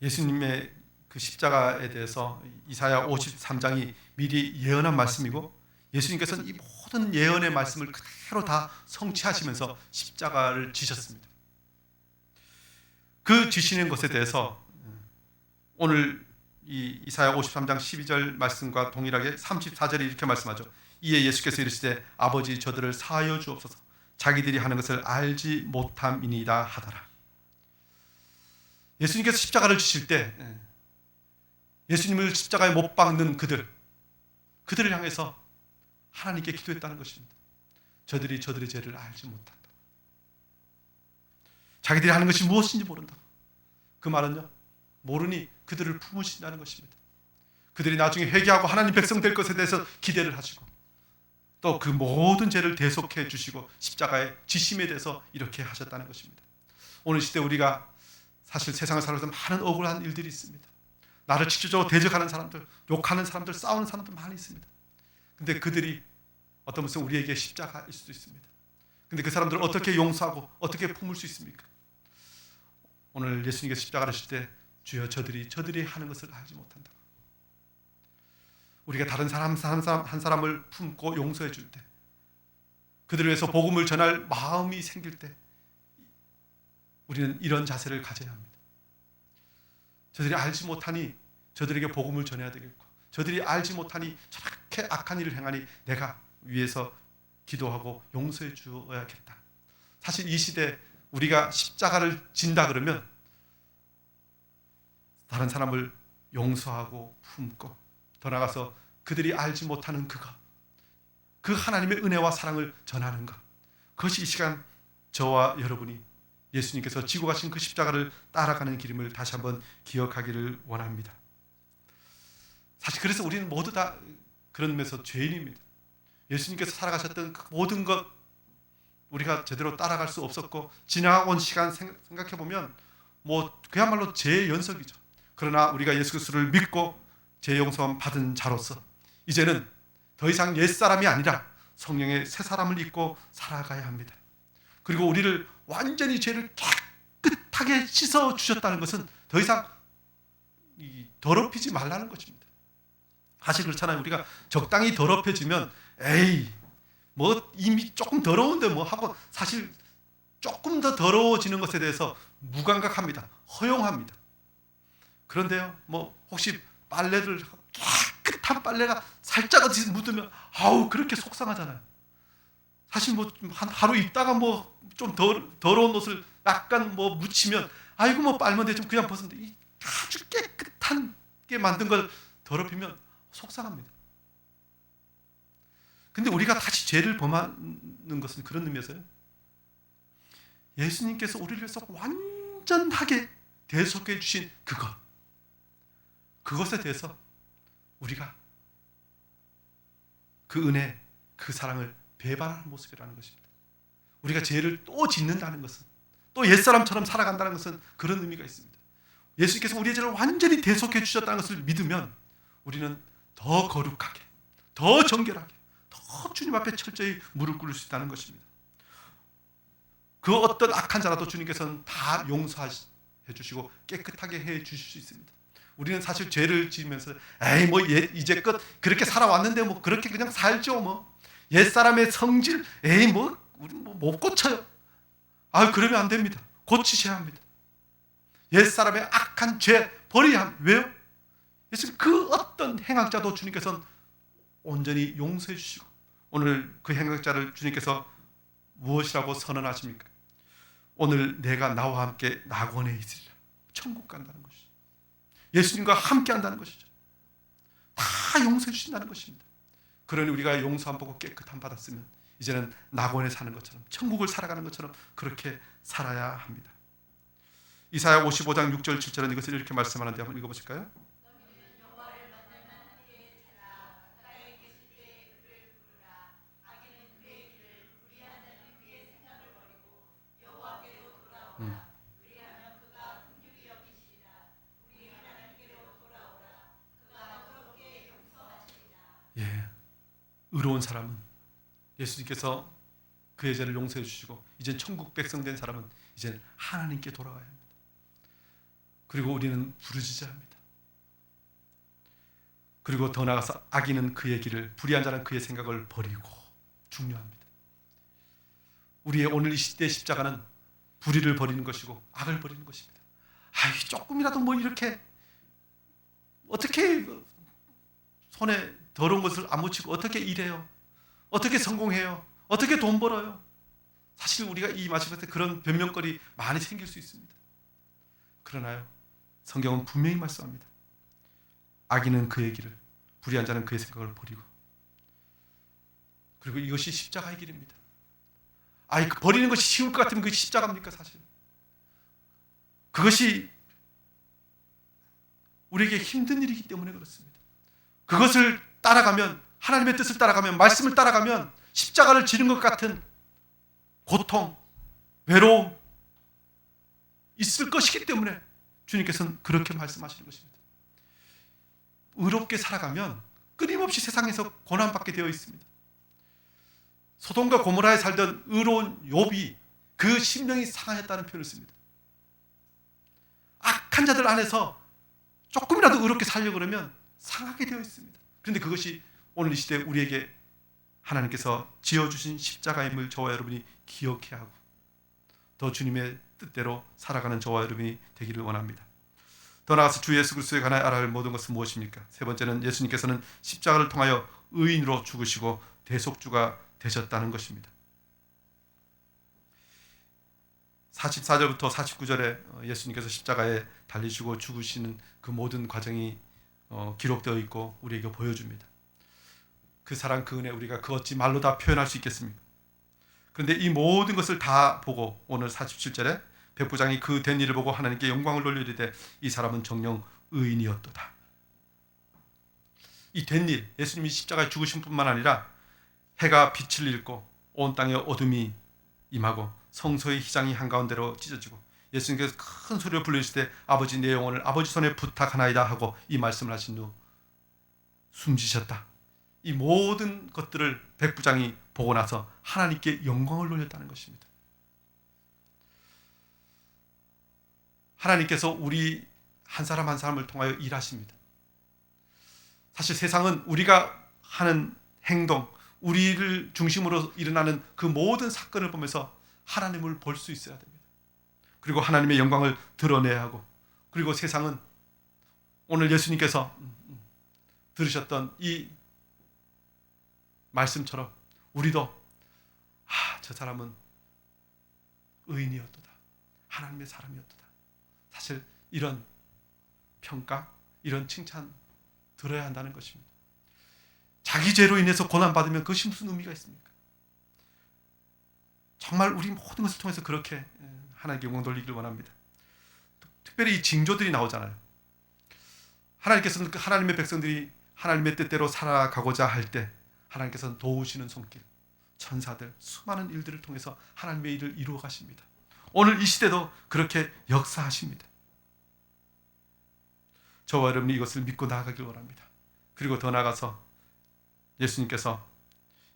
예수님의 그 십자가에 대해서 이사야 53장이 미리 예언한 말씀이고, 예수님께서는 이 모든 예언의 말씀을 그대로 다 성취하시면서 십자가를 지셨습니다. 그 지시는 것에 대해서 오늘 이 이사야 53장 12절 말씀과 동일하게 34절에 이렇게 말씀하죠. 이에 예수께서 이르시되 아버지 저들을 사하여 주옵소서, 자기들이 하는 것을 알지 못함이니이다 하더라. 예수님께서 십자가를 지실 때 예수님을 십자가에 못 박는 그들을 향해서 하나님께 기도했다는 것입니다. 저들이 저들의 죄를 알지 못한다. 자기들이 하는 것이 무엇인지 모른다. 그 말은요, 모르니 그들을 품으신다는 것입니다. 그들이 나중에 회개하고 하나님 백성 될 것에 대해서 기대를 하시고 또 그 모든 죄를 대속해 주시고 십자가의 지심에 대해서 이렇게 하셨다는 것입니다. 오늘 시대 우리가 사실 세상을 살면서 많은 억울한 일들이 있습니다. 나를 직접적으로 대적하는 사람들, 욕하는 사람들, 싸우는 사람들 많이 있습니다. 근데 그들이 어떤 것은 우리에게 십자가일 수도 있습니다. 근데 그 사람들을 어떻게 용서하고 어떻게 품을 수 있습니까? 오늘 예수님께서 십자가를 지실 때 주여 저들이 하는 것을 알지 못한다. 우리가 다른 사람 한 사람을 품고 용서해 줄 때, 그들을 위해서 복음을 전할 마음이 생길 때 우리는 이런 자세를 가져야 합니다. 저들이 알지 못하니 저들에게 복음을 전해야 되겠고, 저들이 알지 못하니 저렇게 악한 일을 행하니 내가 위해서 기도하고 용서해 주어야겠다. 사실 이 시대 우리가 십자가를 진다 그러면 다른 사람을 용서하고 품고 더 나아가서 그들이 알지 못하는 그 하나님의 은혜와 사랑을 전하는 것, 그것이 이 시간 저와 여러분이 예수님께서 지고 가신 그 십자가를 따라가는 길임을 다시 한번 기억하기를 원합니다. 사실 그래서 우리는 모두 다 그런 의미에서 죄인입니다. 예수님께서 살아가셨던 그 모든 것 우리가 제대로 따라갈 수 없었고, 지나온 시간 생각해보면 그야말로 죄의 연속이죠. 그러나 우리가 예수 그리스도를 믿고 죄 용서 받은 자로서 이제는 더 이상 옛사람이 아니라 성령의 새 사람을 입고 살아가야 합니다. 그리고 우리를 완전히 죄를 깨끗하게 씻어 주셨다는 것은 더 이상 더럽히지 말라는 것입니다. 사실 그렇잖아요. 우리가 적당히 더럽혀지면 이미 조금 더러운데 하고 사실 조금 더 더러워지는 것에 대해서 무감각합니다. 허용합니다. 그런데요, 혹시 빨래를 깨끗한 빨래가 살짝 어디서 묻으면 그렇게 속상하잖아요. 사실 하루 있다가 좀 더러운 옷을 약간 묻히면 빨면 되지 그냥 벗으면 돼. 아주 깨끗하게 만든 걸 더럽히면 속상합니다. 근데 우리가 다시 죄를 범하는 것은 그런 의미에서요, 예수님께서 우리를 위해서 완전하게 대속해 주신 그것에 대해서 우리가 그 은혜, 그 사랑을 배반하는 모습이라는 것입니다. 우리가 죄를 또 짓는다는 것은, 또 옛사람처럼 살아간다는 것은 그런 의미가 있습니다. 예수님께서 우리의 죄를 완전히 대속해 주셨다는 것을 믿으면 우리는 더 거룩하게, 더 정결하게, 더 주님 앞에 철저히 무릎 꿇을 수 있다는 것입니다. 그 어떤 악한 자라도 주님께서는 다 용서해 주시고 깨끗하게 해 주실 수 있습니다. 우리는 사실 죄를 지으면서 에이 뭐 이제껏 그렇게 살아왔는데 뭐 그렇게 그냥 살죠 뭐. 옛사람의 성질 에이 뭐 우리 뭐 못 고쳐요. 그러면 안 됩니다. 고치셔야 합니다. 옛사람의 악한 죄 버려야 합니다. 왜요? 예수님 그 어떤 행악자도 주님께서는 온전히 용서해 주시고, 오늘 그 행악자를 주님께서 무엇이라고 선언하십니까? 오늘 내가 나와 함께 낙원에 있으리라. 천국 간다는 것이죠. 예수님과 함께 한다는 것이죠. 다 용서해 주신다는 것입니다. 그러니 우리가 용서함 받고 깨끗함 받았으면 이제는 낙원에 사는 것처럼, 천국을 살아가는 것처럼 그렇게 살아야 합니다. 이사야 55장 6절 7절은 이것을 이렇게 말씀하는데 한번 읽어보실까요? 예, 의로운 사람은 예수님께서 그의 죄를 용서해 주시고 이제 천국 백성 된 사람은 이제 하나님께 돌아가야 합니다. 그리고 우리는 부르짖어야 합니다. 그리고 더 나아가서 악인은 그의 길을, 불의한 자는 그의 생각을 버리고 중요합니다. 우리의 오늘 이 시대의 십자가는 불의를 버리는 것이고 악을 버리는 것입니다. 조금이라도 뭐 이렇게 어떻게 손에 더러운 것을 안 묻히고 어떻게 일해요? 어떻게 성공해요? 어떻게 돈 벌어요? 사실 우리가 이 마지막 때 그런 변명거리 많이 생길 수 있습니다. 그러나요, 성경은 분명히 말씀합니다. 악인은 그의 길을, 불의한 자는 그의 생각을 버리고. 그리고 이것이 십자가의 길입니다. 버리는 것이 쉬울 것 같으면 그것이 십자가입니까? 사실 그것이 우리에게 힘든 일이기 때문에 그렇습니다. 그것을 따라가면, 하나님의 뜻을 따라가면, 말씀을 따라가면 십자가를 지는 것 같은 고통, 외로움 있을 것이기 때문에 주님께서는 그렇게 말씀하시는 것입니다. 의롭게 살아가면 끊임없이 세상에서 고난받게 되어 있습니다. 소돔과 고모라에 살던 의로운 욥이 그 심령이 상하였다는 표현을 씁니다. 악한 자들 안에서 조금이라도 의롭게 살려고 그러면 상하게 되어 있습니다. 그런데 그것이 오늘 이 시대 우리에게 하나님께서 지어주신 십자가임을 저와 여러분이 기억해야 하고 더 주님의 뜻대로 살아가는 저와 여러분이 되기를 원합니다. 더 나아가서 주 예수 그리스도에 관하여 알아야 할 모든 것은 무엇입니까? 세 번째는 예수님께서는 십자가를 통하여 의인으로 죽으시고 대속주가 되셨다는 것입니다. 44절부터 49절에 예수님께서 십자가에 달리시고 죽으시는 그 모든 과정이 기록되어 있고 우리에게 보여줍니다. 그 사랑, 그 은혜 우리가 그 어찌 말로 다 표현할 수 있겠습니까? 그런데 이 모든 것을 다 보고 오늘 47절에 백부장이 그 된 일을 보고 하나님께 영광을 돌리되 이 사람은 정녕 의인이었도다. 이 된 일, 예수님이 십자가에 죽으신 뿐만 아니라 해가 빛을 잃고 온 땅에 어둠이 임하고 성소의 휘장이 한가운데로 찢어지고 예수님께서 큰 소리로 불러주실 때 아버지 내 영혼을 아버지 손에 부탁하나이다 하고 이 말씀을 하신 후 숨지셨다. 이 모든 것들을 백부장이 보고 나서 하나님께 영광을 돌렸다는 것입니다. 하나님께서 우리 한 사람 한 사람을 통하여 일하십니다. 사실 세상은 우리가 하는 행동, 우리를 중심으로 일어나는 그 모든 사건을 보면서 하나님을 볼 수 있어야 됩니다. 그리고 하나님의 영광을 드러내야 하고, 그리고 세상은 오늘 예수님께서 들으셨던 이 말씀처럼 우리도 저 사람은 의인이었도다, 하나님의 사람이었도다. 사실 이런 평가, 이런 칭찬 들어야 한다는 것입니다. 자기 죄로 인해서 고난받으면 그것이 무슨 의미가 있습니까? 정말 우리 모든 것을 통해서 그렇게 하나님께 영광 돌리기를 원합니다. 특별히 이 징조들이 나오잖아요. 하나님께서는 그 하나님의 백성들이 하나님의 뜻대로 살아가고자 할 때 하나님께서는 도우시는 손길, 천사들, 수많은 일들을 통해서 하나님의 일을 이루어 가십니다. 오늘 이 시대도 그렇게 역사하십니다. 저와 여러분이 이것을 믿고 나아가길 원합니다. 그리고 더 나아가서 예수님께서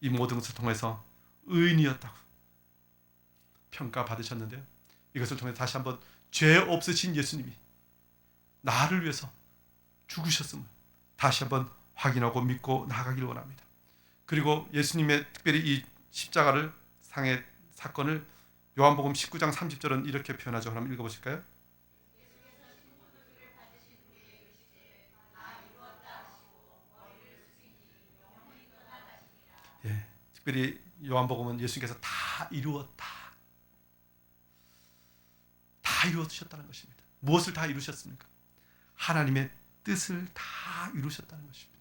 이 모든 것을 통해서 의인이었다고 평가받으셨는데요. 이것을 통해 다시 한번 죄 없으신 예수님이 나를 위해서 죽으셨음을 다시 한번 확인하고 믿고 나아가길 원합니다. 그리고 예수님의 특별히 이 십자가를 상의 사건을 요한복음 19장 30절은 이렇게 표현하죠. 한번 읽어보실까요? 예, 특별히 요한복음은 예수님께서 다 이루었다, 다 이루어주셨다는 것입니다. 무엇을 다 이루셨습니까? 하나님의 뜻을 다 이루셨다는 것입니다.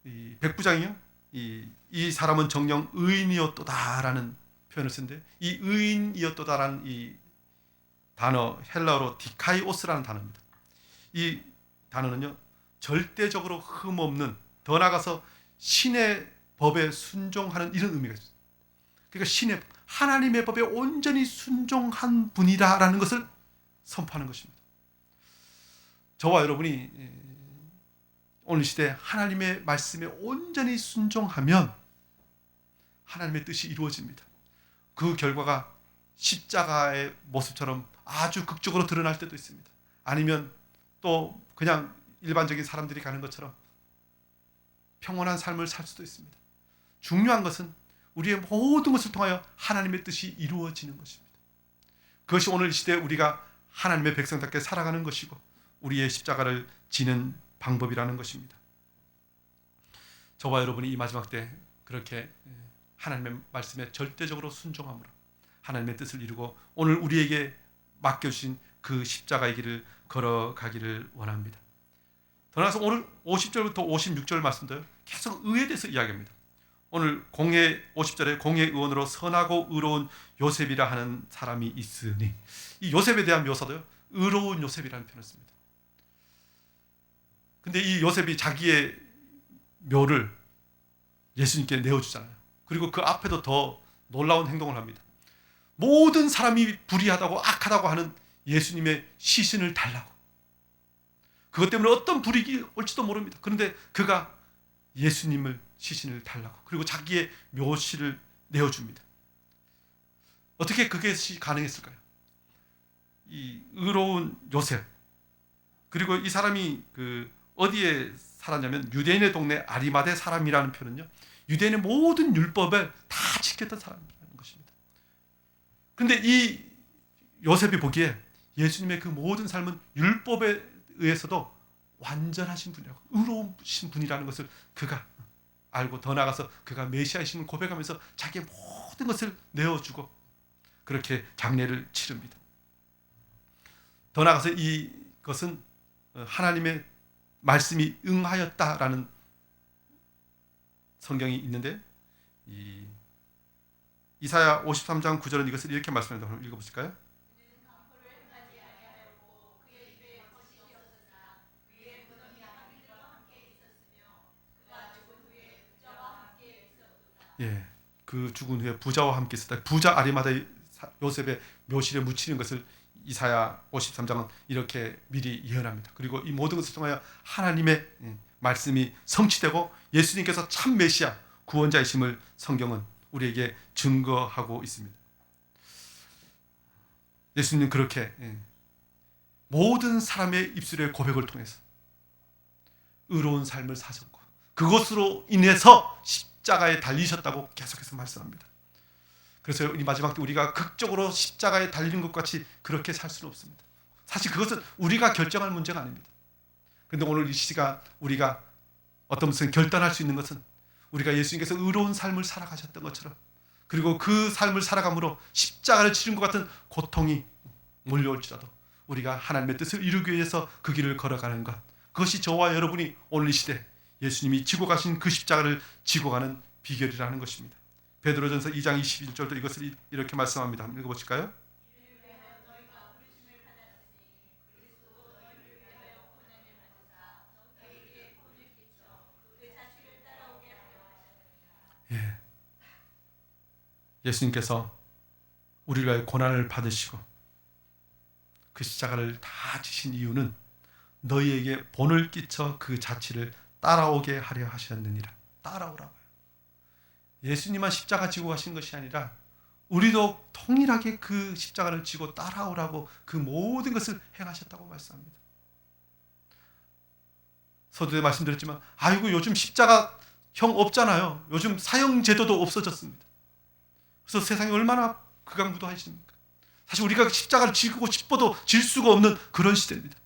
이 백부장이요, 이 사람은 정녕 의인이었도다라는 표현을 쓰는데, 이 의인이었도다라는 이 단어 헬라어로 디카이오스라는 단어입니다. 이 단어는요, 절대적으로 흠없는, 더 나아가서 신의 법에 순종하는 이런 의미가 있어요. 그러니까 신의, 하나님의 법에 온전히 순종한 분이다라는 것을 선포하는 것입니다. 저와 여러분이 오늘 시대 하나님의 말씀에 온전히 순종하면 하나님의 뜻이 이루어집니다. 그 결과가 십자가의 모습처럼 아주 극적으로 드러날 때도 있습니다. 아니면 또 그냥 일반적인 사람들이 가는 것처럼 평온한 삶을 살 수도 있습니다. 중요한 것은 우리의 모든 것을 통하여 하나님의 뜻이 이루어지는 것입니다. 그것이 오늘 이 시대에 우리가 하나님의 백성답게 살아가는 것이고 우리의 십자가를 지는 방법이라는 것입니다. 저와 여러분이 이 마지막 때 그렇게 하나님의 말씀에 절대적으로 순종함으로 하나님의 뜻을 이루고 오늘 우리에게 맡겨주신 그 십자가의 길을 걸어가기를 원합니다. 더 나아가서 오늘 50절부터 56절 말씀도 계속 의에 대해서 이야기합니다. 오늘 공회 50절에 공회 의원으로 선하고 의로운 요셉이라 하는 사람이 있으니, 이 요셉에 대한 묘사도요, 의로운 요셉이라는 표현을 씁니다. 근데 이 요셉이 자기의 묘를 예수님께 내어주잖아요. 그리고 그 앞에도 더 놀라운 행동을 합니다. 모든 사람이 불의하다고 악하다고 하는 예수님의 시신을 달라고. 그것 때문에 어떤 불이익이 올지도 모릅니다. 그런데 그가 예수님을 시신을 달라고, 그리고 자기의 묘실을 내어줍니다. 어떻게 그것이 가능했을까요? 이 의로운 요셉, 그리고 이 사람이 어디에 살았냐면 유대인의 동네 아리마대 사람이라는 표현은요, 유대인의 모든 율법을 다 지켰던 사람이라는 것입니다. 그런데 이 요셉이 보기에 예수님의 그 모든 삶은 율법에 의해서도 완전하신 분이라고, 의로우신 분이라는 것을 그가 알고, 더 나아가서 그가 메시아이심을 고백하면서 자기의 모든 것을 내어주고 그렇게 장례를 치릅니다. 더 나아가서 이것은 하나님의 말씀이 응하였다라는 성경이 있는데, 이사야 53장 9절은 이것을 이렇게 말씀합니다. 한번 읽어보실까요? 예, 그 죽은 후에 부자와 함께 있었다. 부자 아리마다의 요셉의 묘실에 묻히는 것을 이사야 53장은 이렇게 미리 예언합니다. 그리고 이 모든 것을 통하여 하나님의 말씀이 성취되고 예수님께서 참 메시아 구원자이심을 성경은 우리에게 증거하고 있습니다. 예수님은 그렇게 모든 사람의 입술의 고백을 통해서 의로운 삶을 사셨고 그것으로 인해서 십자가에 달리셨다고 계속해서 말씀합니다. 그래서 이 마지막 때 우리가 극적으로 십자가에 달리는 것 같이 그렇게 살 수는 없습니다. 사실 그것은 우리가 결정할 문제가 아닙니다. 그런데 오늘 이 시간 우리가 어떤 것을 결단할 수 있는 것은 우리가 예수님께서 의로운 삶을 살아가셨던 것처럼, 그리고 그 삶을 살아감으로 십자가를 치른 것 같은 고통이 몰려올지라도 우리가 하나님의 뜻을 이루기 위해서 그 길을 걸어가는 것, 그것이 저와 여러분이 오늘 이 시대 예수님이 지고 가신 그 십자가를 지고 가는 비결이라는 것입니다. 베드로전서 2장 21절도 이것을 이렇게 말씀합니다. 한번 읽어보실까요? 예. 예수님께서 우리를 위하여 고난을 받으시고 그 십자가를 다 지신 이유는 너희에게 본을 끼쳐 그 자취를 따라오게 하려 하셨느니라. 따라오라고요. 예수님만 십자가 지고 가신 것이 아니라 우리도 통일하게 그 십자가를 지고 따라오라고 그 모든 것을 행하셨다고 말씀합니다. 서두에 말씀드렸지만 아이고 요즘 십자가형 없잖아요. 요즘 사형제도도 없어졌습니다. 그래서 세상이 얼마나 극악무도하십니까? 사실 우리가 십자가를 지고 싶어도 질 수가 없는 그런 시대입니다.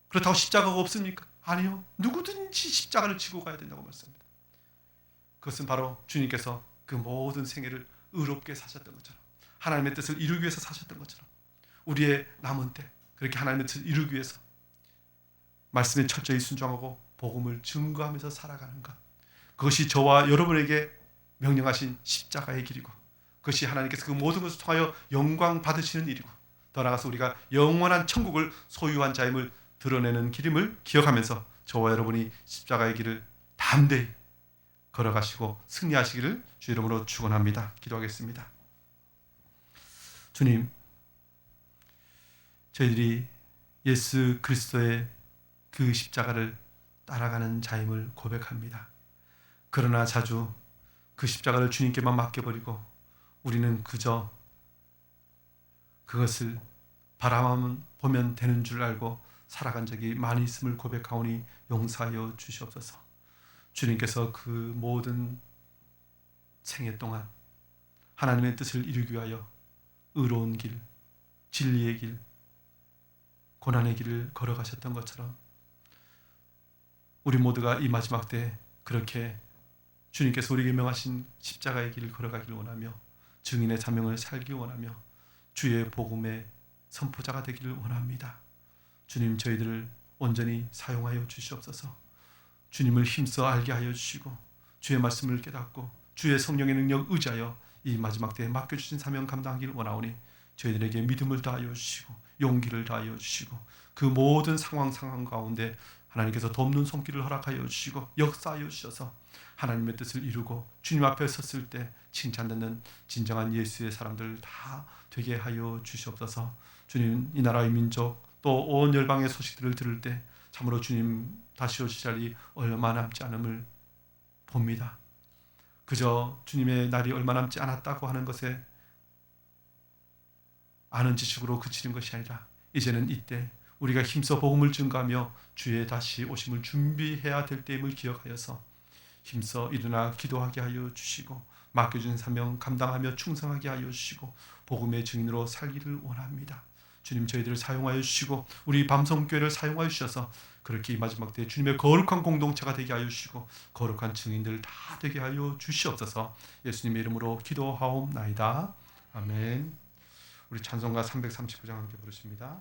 그렇다고 십자가가 없습니까? 아니요. 누구든지 십자가를 지고 가야 된다고 말씀합니다. 그것은 바로 주님께서 그 모든 생애를 의롭게 사셨던 것처럼 하나님의 뜻을 이루기 위해서 사셨던 것처럼 우리의 남은 때 그렇게 하나님의 뜻을 이루기 위해서 말씀에 철저히 순종하고 복음을 증거하면서 살아가는 것, 그것이 저와 여러분에게 명령하신 십자가의 길이고 그것이 하나님께서 그 모든 것을 통하여 영광 받으시는 일이고 더 나아가서 우리가 영원한 천국을 소유한 자임을 드러내는 길임을 기억하면서 저와 여러분이 십자가의 길을 담대히 걸어가시고 승리하시기를 주 이름으로 축원합니다. 기도하겠습니다. 주님, 저희들이 예수 그리스도의 그 십자가를 따라가는 자임을 고백합니다. 그러나 자주 그 십자가를 주님께만 맡겨버리고 우리는 그저 그것을 바라만 보면 되는 줄 알고 살아간 적이 많이 있음을 고백하오니 용서하여 주시옵소서. 주님께서 그 모든 생애 동안 하나님의 뜻을 이루기 위하여 의로운 길, 진리의 길, 고난의 길을 걸어가셨던 것처럼 우리 모두가 이 마지막 때 그렇게 주님께서 우리에게 명하신 십자가의 길을 걸어가기를 원하며 증인의 사명을 살기 원하며 주의 복음의 선포자가 되기를 원합니다. 주님, 저희들을 온전히 사용하여 주시옵소서. 주님을 힘써 알게 하여 주시고 주의 말씀을 깨닫고 주의 성령의 능력 의지하여 이 마지막 때에 맡겨주신 사명 감당하기를 원하오니 저희들에게 믿음을 다하여 주시고 용기를 다하여 주시고 그 모든 상황 가운데 하나님께서 돕는 손길을 허락하여 주시고 역사하여 주셔서 하나님의 뜻을 이루고 주님 앞에 섰을 때 칭찬받는 진정한 예수의 사람들 다 되게 하여 주시옵소서. 주님, 이 나라의 민족 또 온 열방의 소식들을 들을 때 참으로 주님 다시 오실 날이 얼마 남지 않음을 봅니다. 그저 주님의 날이 얼마 남지 않았다고 하는 것에 아는 지식으로 그치는 것이 아니라 이제는 이때 우리가 힘써 복음을 증거하며 주의 다시 오심을 준비해야 될 때임을 기억하여서 힘써 일어나 기도하게 하여 주시고 맡겨준 사명 감당하며 충성하게 하여 주시고 복음의 증인으로 살기를 원합니다. 주님, 저희들을 사용하여 주시고 우리 밤성교회를 사용하여 주셔서 그렇게 이 마지막 때 주님의 거룩한 공동체가 되게 하여 주시고 거룩한 증인들 다 되게 하여 주시옵소서. 예수님의 이름으로 기도하옵나이다. 아멘. 우리 찬송가 339장 함께 부르십니다.